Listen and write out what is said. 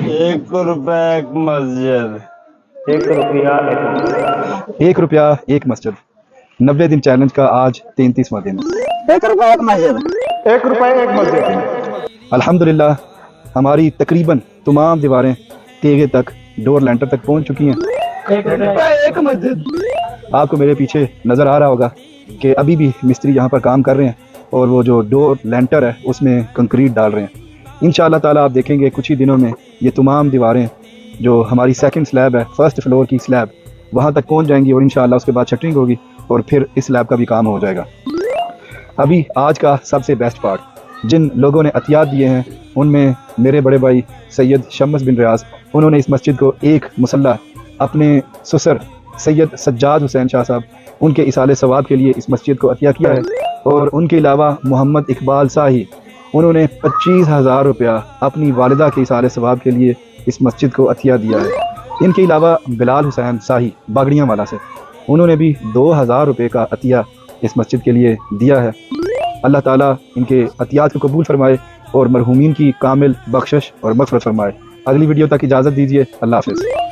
₹1 एक मस्जिद। ₹1 एक मस्जिद। 90 दिन चैलेंज का आज 33वां दिन। ₹1 एक मस्जिद। ₹1 एक मस्जिद। अल्हम्दुलिल्लाह हमारी तकरीबन तमाम दीवारें तेगे तक डोर लेंटर तक पहुंच चुकी हैं। ₹1 एक मस्जिद। आपको मेरे पीछे नज़र आ रहा होगा कि अभी भी मिस्त्री यहाँ पर काम कर रहे हैं और वो जो डोर लेंटर है उसमें कंक्रीट डाल रहे हैं। इंशाअल्लाह ताला आप देखेंगे कुछ ही दिनों में ये तमाम दीवारें जो हमारी सेकंड स्लैब है, फर्स्ट फ्लोर की स्लैब, वहाँ तक पहुँच जाएंगी और इंशाअल्लाह उसके बाद शटरिंग होगी और फिर इस स्लैब का भी काम हो जाएगा। अभी आज का सबसे बेस्ट पार्ट, जिन लोगों ने अतियात दिए हैं उनमें मेरे बड़े भाई सैयद शम्स बिन रियाज, उन्होंने इस मस्जिद को एक मुसल्ला अपने ससुर सैयद सज्जाद हुसैन शाह साहब उनके इसाले सवाब के लिए इस मस्जिद को अतिया किया है। और उनके अलावा मोहम्मद इकबाल शाही, उन्होंने 25,000 रुपया अपनी वालिदा के इसाले सवाब के लिए इस मस्जिद को अतिया दिया है। इनके अलावा बिलाल हुसैन शाही बागड़ियाँ वाला से, उन्होंने भी 2,000 रुपये का अतिया इस मस्जिद के लिए दिया है। अल्लाह ताला इनके अतियात को कबूल फरमाए और मरहूमीन की कामिल बख्शिश और मग़फ़िरत फरमाए। अगली वीडियो तक इजाज़त दीजिए। अल्लाह हाफ़िज़।